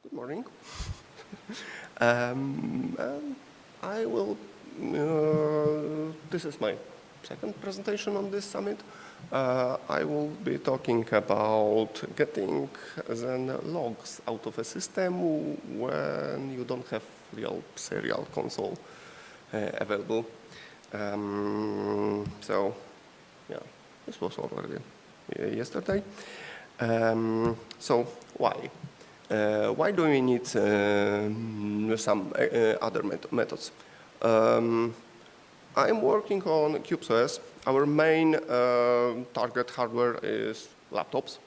Good morning. Um, um, I will, this is my second presentation on this summit. I will be talking about getting Xen logs out of a system when you don't have real serial console available. So, yeah, this was already yesterday. So, why? Why do we need some other methods? I'm working on CubeOS. Our main target hardware is laptops,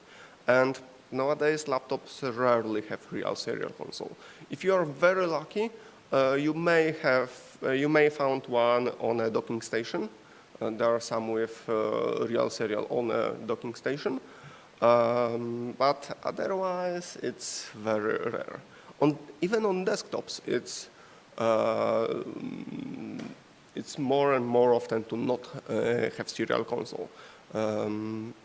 and nowadays laptops rarely have real serial console. If you are very lucky, you may found one on a docking station. There are some with real serial on a docking station. But otherwise, it's very rare. Even on desktops, it's more and more often to not have serial console.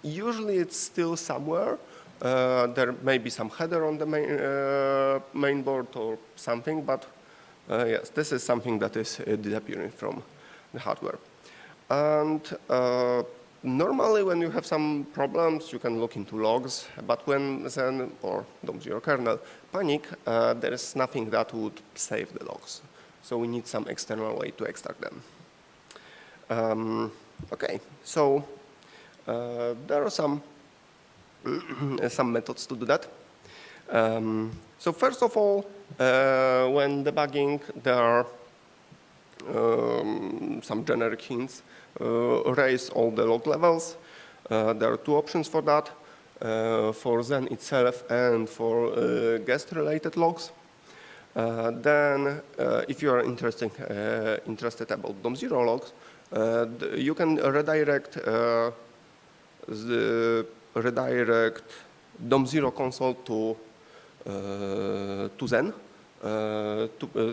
Usually, it's still somewhere. There may be some header on the main board or something, but yes, this is something that is disappearing from the hardware. And normally, when you have some problems, you can look into logs, but when Xen or DOM0 kernel panic, there is nothing that would save the logs. So we need some external way to extract them. Okay, so there are some methods to do that. So first of all, when debugging, there are some generic hints. Raise all the log levels. There are two options for that, for Xen itself and for guest-related logs. Then, if you are interested about DOM0 logs, you can redirect DOM0 console to Xen.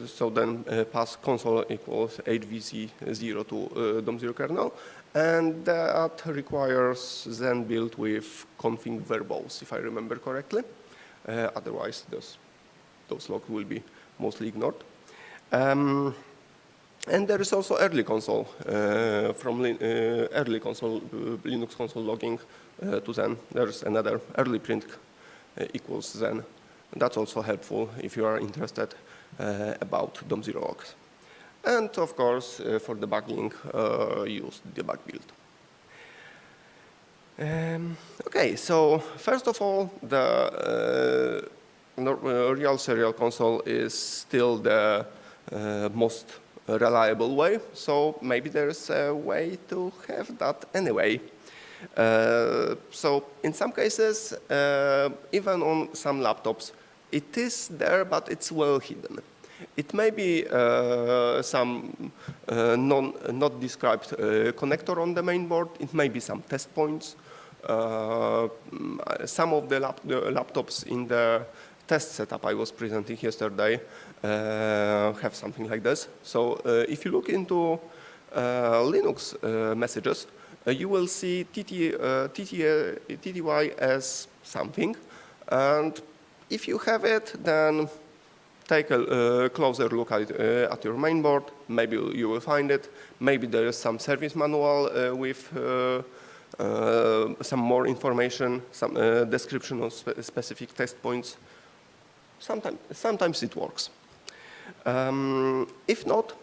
So then pass console equals 8vc0 to DOM0 kernel, and that requires Xen build with config verbose, if I remember correctly. Otherwise, those logs will be mostly ignored. And there is also early console from early console Linux console logging to Xen. There's another early print equals Xen. That's also helpful if you are interested about DOM0 logs. And of course, for debugging, use debug build. Okay, so first of all, the real serial console is still the most reliable way. So maybe there's a way to have that anyway. So in some cases, even on some laptops, it is there, but it's well hidden. It may be some not described connector on the main board. It may be some test points. Some of the laptops in the test setup I was presenting yesterday have something like this. So if you look into Linux messages, you will see TTY as something, and if you have it, then take a closer look at your main board. Maybe you will find it. Maybe there is some service manual with some more information, some description of specific test points. Sometimes it works. If not,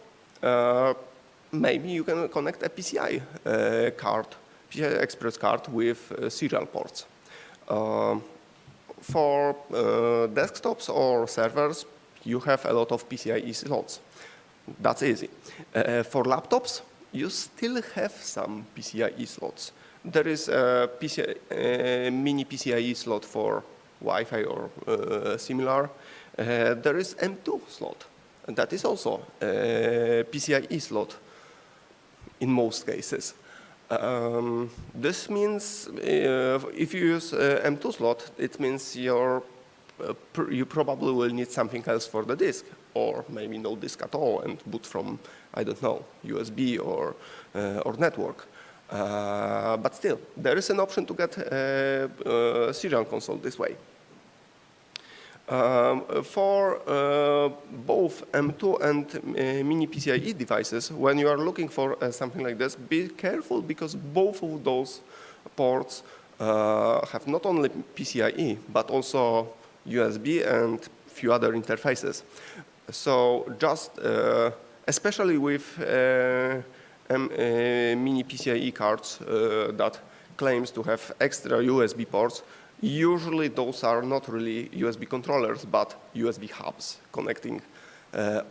maybe you can connect a PCI card, PCI Express card with serial ports. For desktops or servers, you have a lot of PCIe slots. That's easy. For laptops, you still have some PCIe slots. There is a mini PCIe slot for Wi-Fi or similar. There is M2 slot. And that is also a PCIe slot in most cases. This means if you use M2 slot, it means you probably will need something else for the disk, or maybe no disk at all and boot from, I don't know, USB or network. But still, there is an option to get a serial console this way. For both M2 and mini PCIe devices, when you are looking for something like this, be careful because both of those ports have not only PCIe, but also USB and few other interfaces. So just, especially with mini PCIe cards that claims to have extra USB ports, usually those are not really USB controllers, but USB hubs connecting, if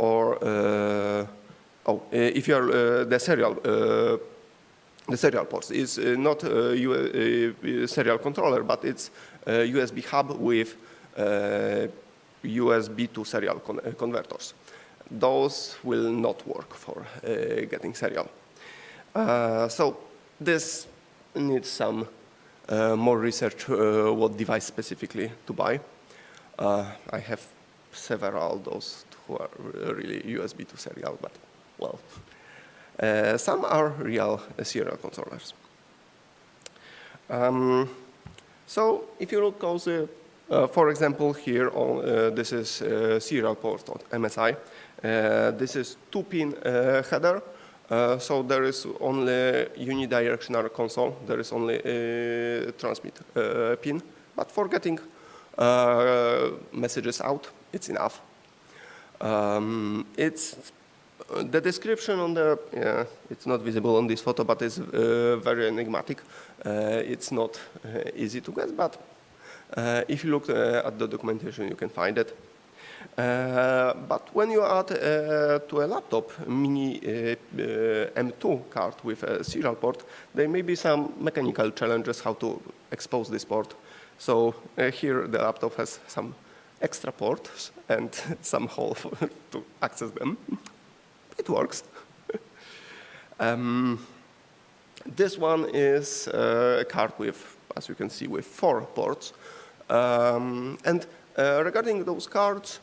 you are the serial ports is not a serial controller, but it's a USB hub with USB to serial converters. Those will not work for getting serial. So this needs some more research what device specifically to buy. I have several those who are really USB to serial, but well, some are real serial controllers. So if you look closer, for example, here on this is serial port on MSI. This is 2-pin header. So there is only unidirectional console. There is only a transmit pin. But for getting messages out, it's enough. It's the description on the, it's not visible on this photo, but it's very enigmatic. It's not easy to guess, but if you look at the documentation, you can find it. But when you add to a laptop mini M2 card with a serial port, there may be some mechanical challenges how to expose this port. So here the laptop has some extra ports and some hole to access them. It works. This one is a card with, as you can see, with 4 ports. Regarding those cards,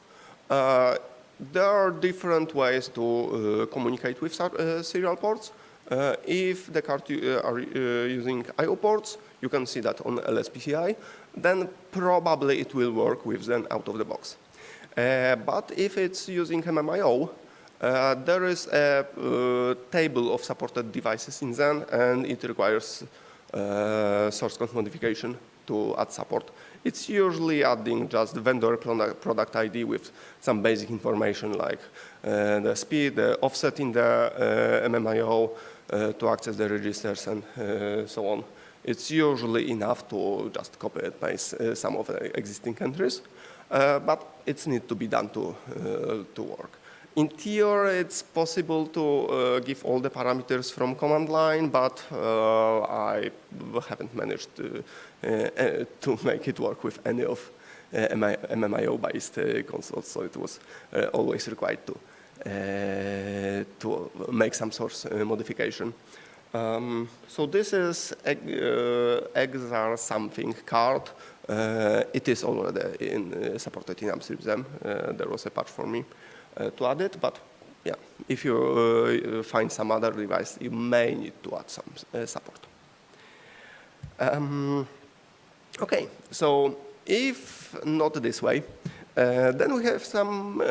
there are different ways to communicate with serial ports. If the card are using I/O ports, you can see that on LSPCI, then probably it will work with Xen out of the box. But if it's using MMIO, there is a table of supported devices in Xen, and it requires source code modification to add support. It's usually adding just the vendor product ID with some basic information like the speed, the offset in the MMIO to access the registers and so on. It's usually enough to just copy and paste some of the existing entries, but it needs to be done to work. In theory, it's possible to give all the parameters from command line, but I haven't managed to make it work with any of MMIO-based consoles, so it was always required to make some source modification. So this is XR something card. It is already supported in AmScriptXen. There was a patch for me to add it, but yeah, if you find some other device, you may need to add some support. Okay, so if not this way, then we have some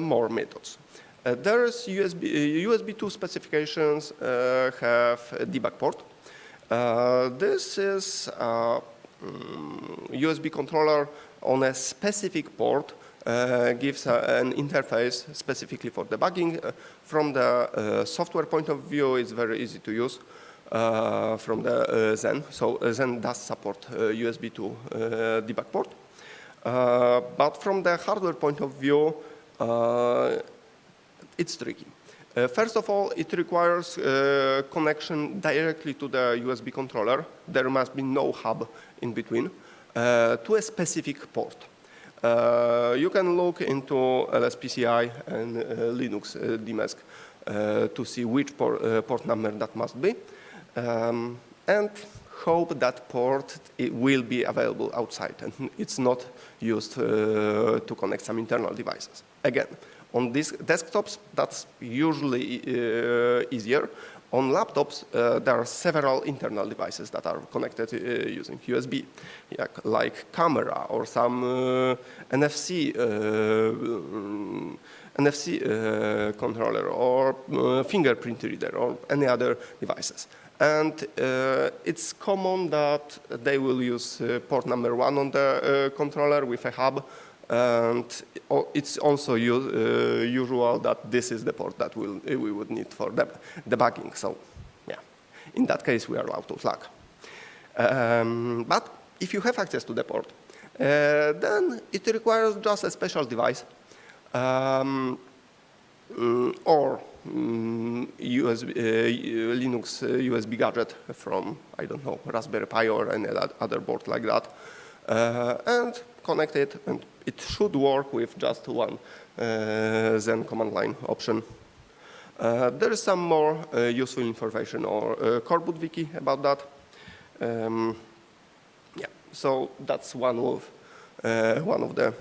more methods. There is USB 2 specifications have a debug port. This is a USB controller on a specific port. Gives an interface specifically for debugging. From the software point of view, it's very easy to use from the Xen. So Xen does support USB 2 debug port. But from the hardware point of view, it's tricky. First of all, it requires connection directly to the USB controller. There must be no hub in between to a specific port. You can look into LSPCI and Linux DMESC to see which port number that must be, and hope that port will be available outside and it's not used to connect some internal devices. Again, on these desktops, that's usually easier. On laptops, there are several internal devices that are connected using USB, like camera or some NFC controller or fingerprint reader or any other devices. And it's common that they will use port number 1 on the controller with a hub. And it's also usual that this is the port that we would need for debugging. So, yeah, in that case, we are allowed to flag. But if you have access to the port, then it requires just a special device or Linux USB gadget from, I don't know, Raspberry Pi or any other board like that, and connect it, and it should work with just one Xen command line option. There is some more useful information or coreboot wiki about that. Yeah, so that's one of the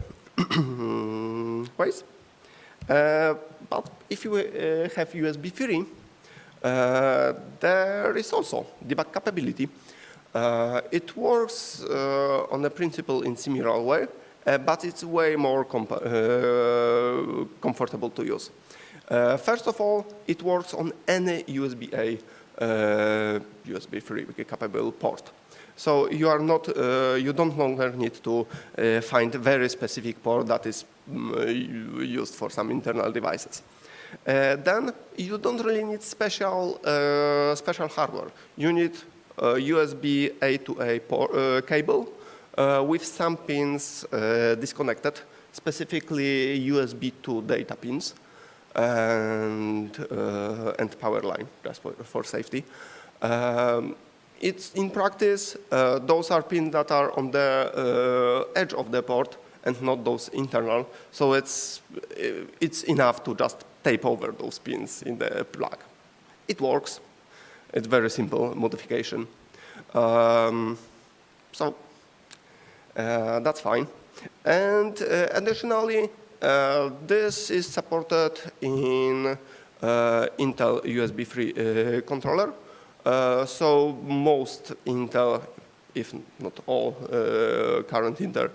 ways. But if you have USB 3, there is also debug capability. It works on a principle in similar way, but it's way more comfortable to use. First of all, it works on any USB-A USB 3 capable port. So you are not, you don't longer need to find a very specific port that is used for some internal devices. Then you don't really need special hardware. You need USB A to A cable with some pins disconnected, specifically USB 2 data pins and power line, just for safety. It's in practice, those are pins that are on the edge of the port and not those internal. So it's enough to just tape over those pins in the plug. It works. It's very simple modification. So that's fine. And additionally, this is supported in Intel USB 3 controller. So most Intel, if not all current Intel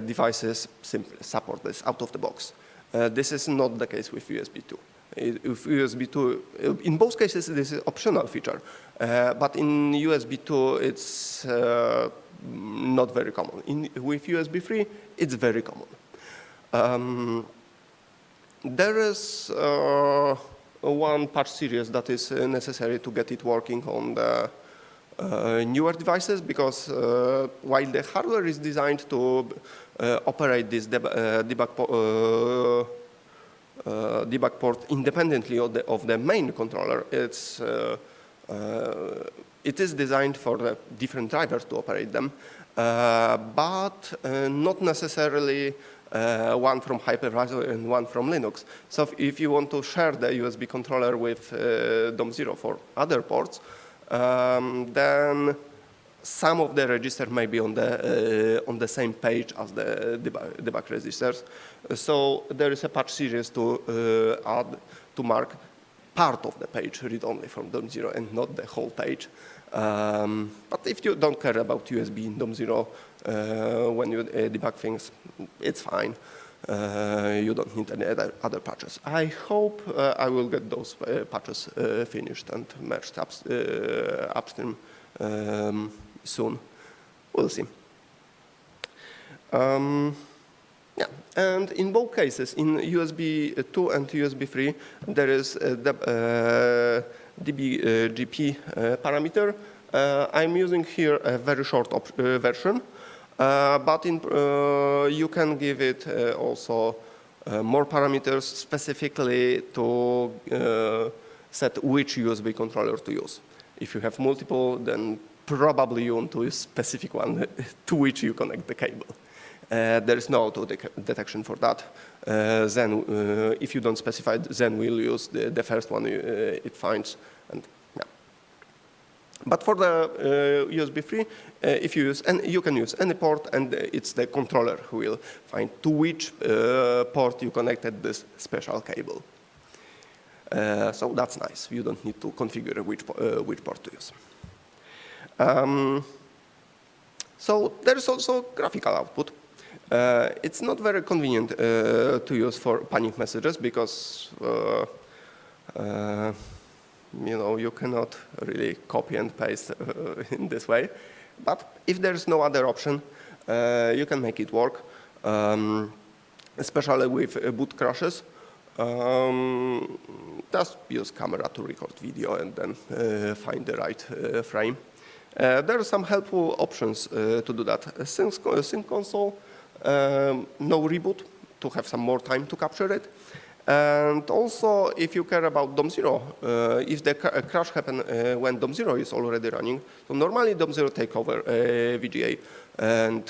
devices simply support this out of the box. This is not the case with USB 2. With USB 2, in both cases, this is an optional feature. But in USB 2, it's not very common. With USB 3, it's very common. There is one patch series that is necessary to get it working on the newer devices, because while the hardware is designed to operate this debug port independently of the main controller, it is designed for the different drivers to operate them, but not necessarily one from hypervisor and one from Linux. So if you want to share the USB controller with DOM0 for other ports, then some of the registers may be on the same page as the debug registers. So there is a patch series to mark part of the page read-only from DOM0 and not the whole page. But if you don't care about USB in DOM0 when you debug things, it's fine. You don't need any other patches. I hope I will get those patches finished and merged upstream soon. We'll see. Yeah, and in both cases, in USB 2 and USB 3, there is the DBGP parameter. I'm using here a very short version, but you can give it also more parameters specifically to set which USB controller to use. If you have multiple, then probably you want to use a specific one to which you connect the cable. There is no auto detection for that. Then, if you don't specify, then we'll use the first one it finds. And, yeah. But for the USB 3, if you use, you can use any port, and it's the controller who will find to which port you connected this special cable. So that's nice. You don't need to configure which port to use. So there is also graphical output. It's not very convenient to use for panic messages because you cannot really copy and paste in this way. But if there's no other option, you can make it work, especially with boot crashes. Just use camera to record video and then find the right frame. There are some helpful options to do that. Sync console, no reboot to have some more time to capture it. And also, if you care about DOM0, if the crash happens when DOM0 is already running, so normally DOM0 take over VGA, and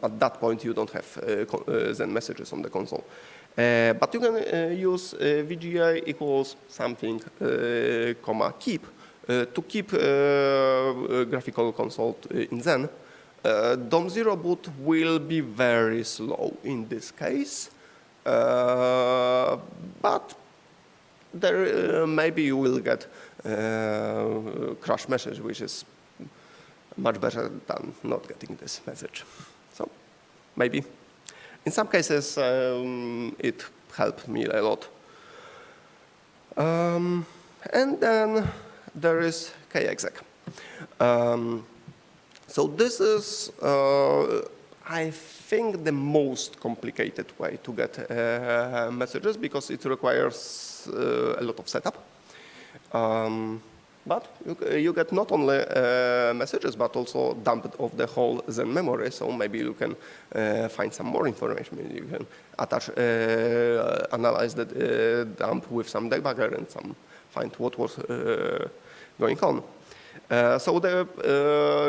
at that point you don't have Xen messages on the console. But you can use VGA equals something, comma, keep, to keep graphical console in Xen. DOM0 boot will be very slow in this case. But there maybe you will get crash message, which is much better than not getting this message. So maybe in some cases it helped me a lot. And then there is kexec. So this is I think the most complicated way to get messages because it requires a lot of setup. But you get not only messages, but also dump of the whole Xen memory. So maybe you can find some more information. You can attach, analyze the dump with some debugger and find what was going on. So the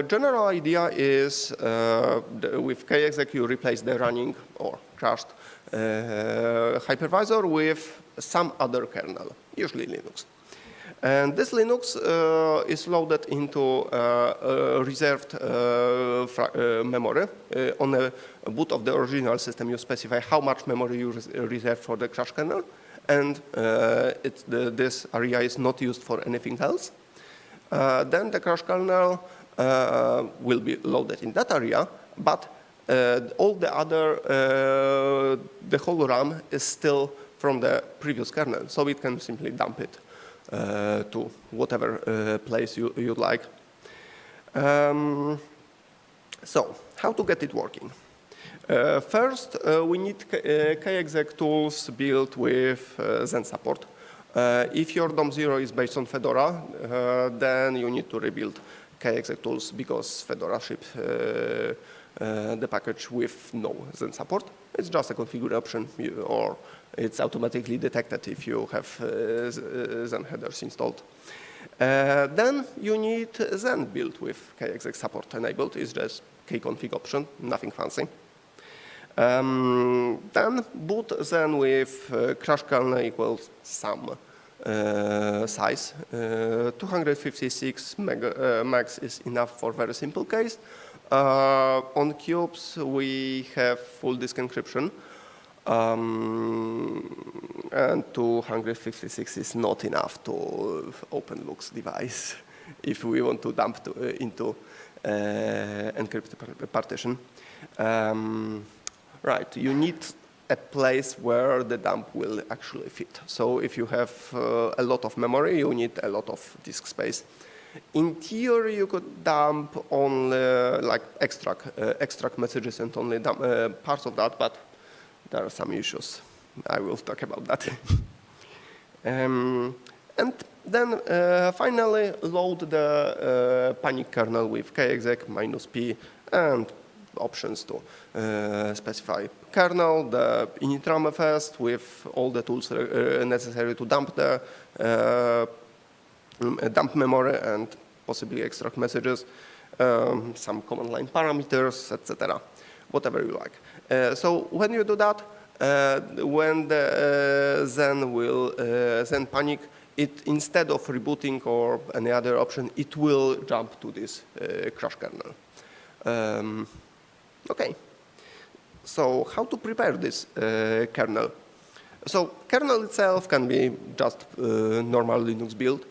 general idea is with kexec you replace the running or crashed hypervisor with some other kernel, usually Linux. And this Linux is loaded into reserved memory. On the boot of the original system, you specify how much memory you reserve for the crash kernel, and this area is not used for anything else. Then the crash kernel will be loaded in that area, but all the other, the whole RAM is still from the previous kernel, so it can simply dump it to whatever place you'd like. So how to get it working? First, we need kexec tools built with Xen support. If your DOM0 is based on Fedora, then you need to rebuild kexec tools because Fedora ships the package with no Xen support. It's just a configure option, or it's automatically detected if you have Xen headers installed. Then you need Xen built with kexec support enabled. It's just kconfig option, nothing fancy. Then boot Xen with crash kernel equals some size. 256 megs is enough for very simple case. On cubes we have full disk encryption. And 256 is not enough to open Lux device if we want to dump into encrypted partition. Right, you need a place where the dump will actually fit. So if you have a lot of memory, you need a lot of disk space. In theory, you could dump only like extract messages and only dump parts of that, but there are some issues. I will talk about that. And then finally load the panic kernel with kexec -p and options to specify kernel, the init RAM first with all the tools necessary to dump the dump memory and possibly extract messages, some command line parameters, etc. Whatever you like. So when you do that, when the Xen panic, it instead of rebooting or any other option, it will jump to this crash kernel. Okay. So how to prepare this kernel? So kernel itself can be just normal Linux build.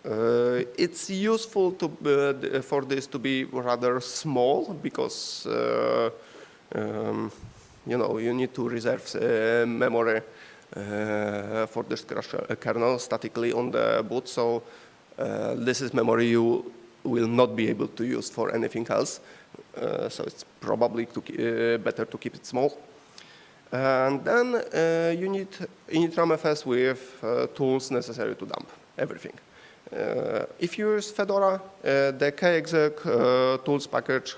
It's useful for this to be rather small because you need to reserve memory for this kernel statically on the boot. So this is memory you will not be able to use for anything else. So it's probably better to keep it small. And then you need initramfs with tools necessary to dump everything. If you use Fedora, the kexec tools package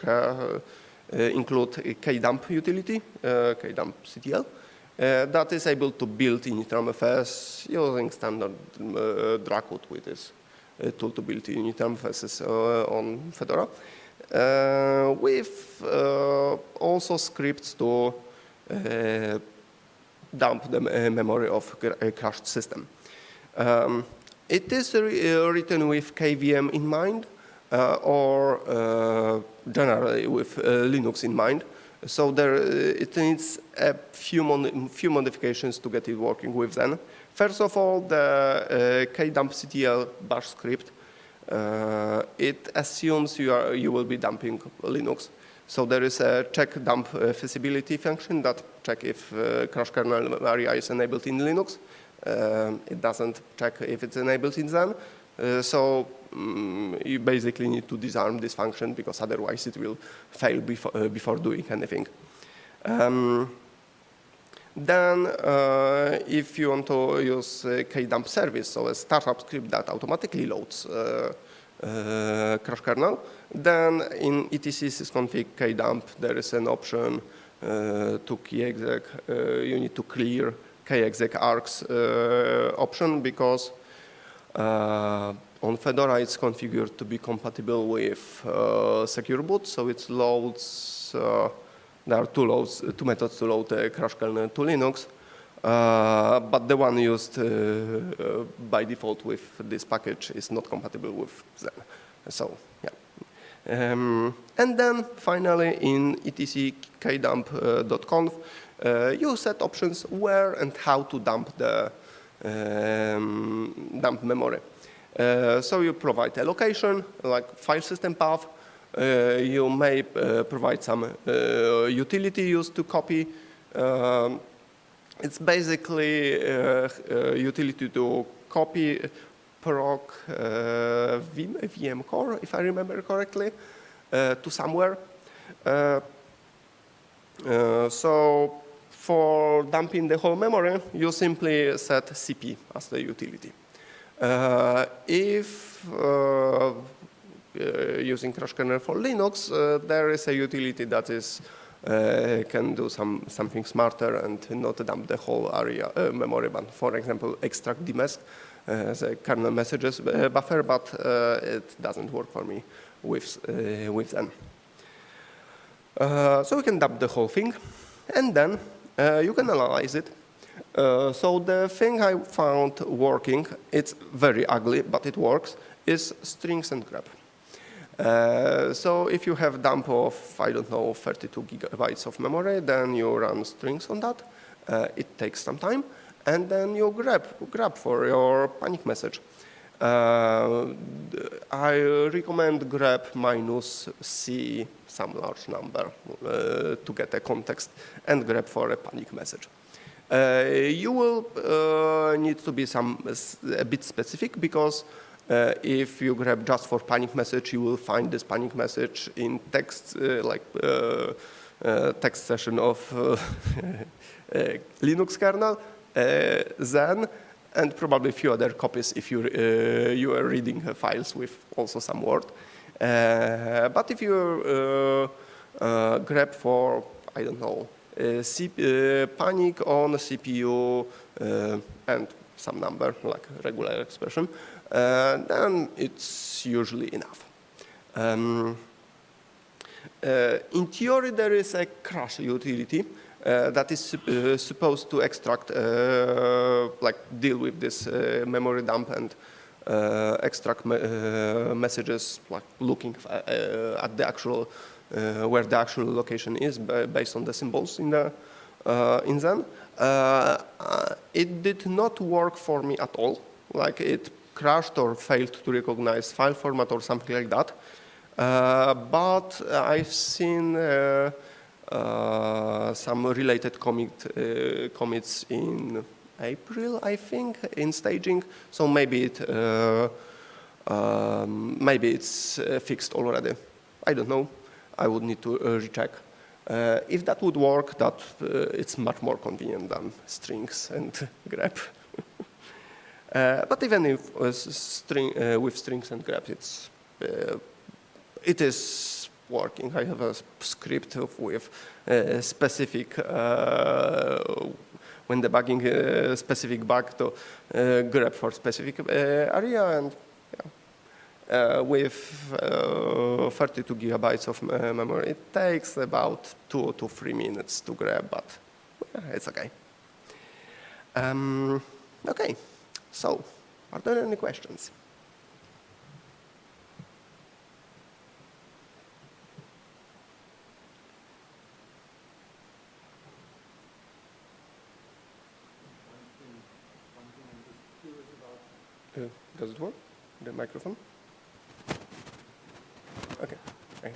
include a kdump utility, kdumpctl, that is able to build initramfs using standard Dracut, which is a tool to build initramfs on Fedora, with also scripts to dump the memory of a crashed system. It is written with KVM in mind or generally with Linux in mind. So it needs a few modifications to get it working with Xen. First of all, the kdumpctl bash script, it assumes you will be dumping Linux. So there is a check dump feasibility function that check if crash kernel area is enabled in Linux. It doesn't check if it's enabled in Xen. So you basically need to disarm this function because otherwise it will fail before doing anything. Then if you want to use kdump service, so a startup script that automatically loads crash kernel, then in etc sysconfig kdump there is an option to kexec. You need to clear kexec args option because on Fedora it's configured to be compatible with secure boot, so it loads. There are two methods to load the crash kernel to Linux, but the one used by default with this package is not compatible with Xen. So yeah. And then finally in etc kdump.conf you set options where and how to dump the dump memory. So you provide a location, like file system path. You may provide some utility used to copy. It's basically a utility to copy proc VM core, if I remember correctly, to somewhere. So for dumping the whole memory, you simply set cp as the utility. If using crash kernel for Linux, there is a utility that is can do something smarter and not dump the whole area memory, but for example extract dmesc as a kernel messages buffer, but it doesn't work for me with Xen. So we can dump the whole thing, and then you can analyze it. So the thing I found working, it's very ugly, but it works, is strings and grep. So if you have dump of, I don't know, 32 gigabytes of memory, then you run strings on that. It takes some time, and then you grab for your panic message. I recommend grep -c, some large number, to get a context, and grep for a panic message. You will need to be a bit specific because if you grab just for panic message, you will find this panic message in text, text session of Linux kernel, Xen, and probably a few other copies if you are reading files with also some Word. But if you grab for, I don't know, panic on CPU and some number, like regular expression, then it's usually enough. In theory, there is a crash utility that is supposed to extract, deal with this memory dump and extract messages, like looking at the actual where the actual location is based on the symbols in the in Xen. It did not work for me at all. Like it crashed or failed to recognize file format or something like that. But I've seen some related commits in April, I think, in staging. So maybe it's fixed already. I don't know. I would need to recheck. If that would work, it's much more convenient than strings and grep. But even if with strings and grep, it is working. I have a script with specific when debugging a specific bug to grep for specific area, and with 32 gigabytes of memory, it takes about 2 to 3 minutes to grab, but it's okay. Okay, so are there any questions? Does it work? The microphone? Okay. One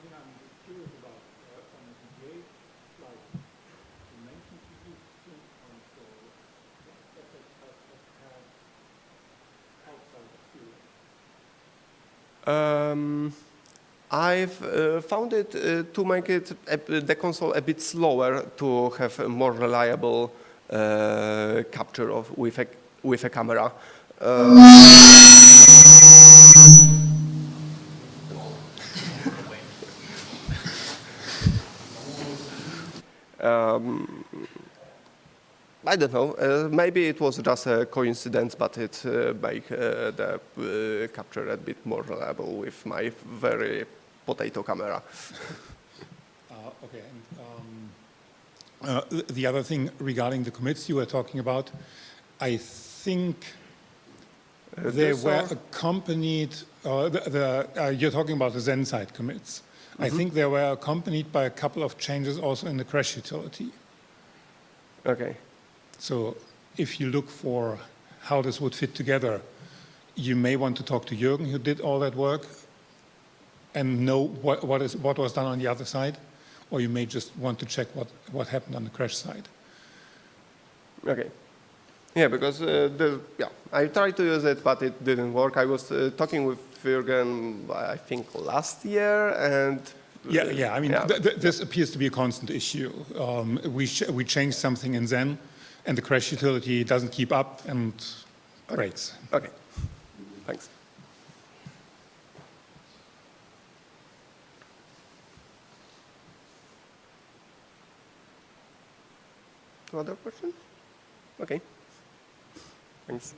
thing I'm just curious about on the PPA slide, you mentioned you use string console. What effect does that have outside of Zero? I've found it to make the console a bit slower to have a more reliable capture with a camera. I don't know. Maybe it was just a coincidence, but it made the capture a bit more reliable with my very potato camera. Okay. And, the other thing regarding the commits you were talking about, I think they were accompanied. You're talking about the Xen side commits. Mm-hmm. I think they were accompanied by a couple of changes also in the crash utility. Okay. So if you look for how this would fit together, you may want to talk to Jürgen, who did all that work, and know what was done on the other side, or you may just want to check what happened on the crash side. Okay. Yeah, because I tried to use it, but it didn't work. I was talking with Jürgen, I think, last year, and I mean, this appears to be a constant issue. We changed something in Xen, and the crash utility doesn't keep up and breaks. Okay, thanks. Other questions? Okay, thanks.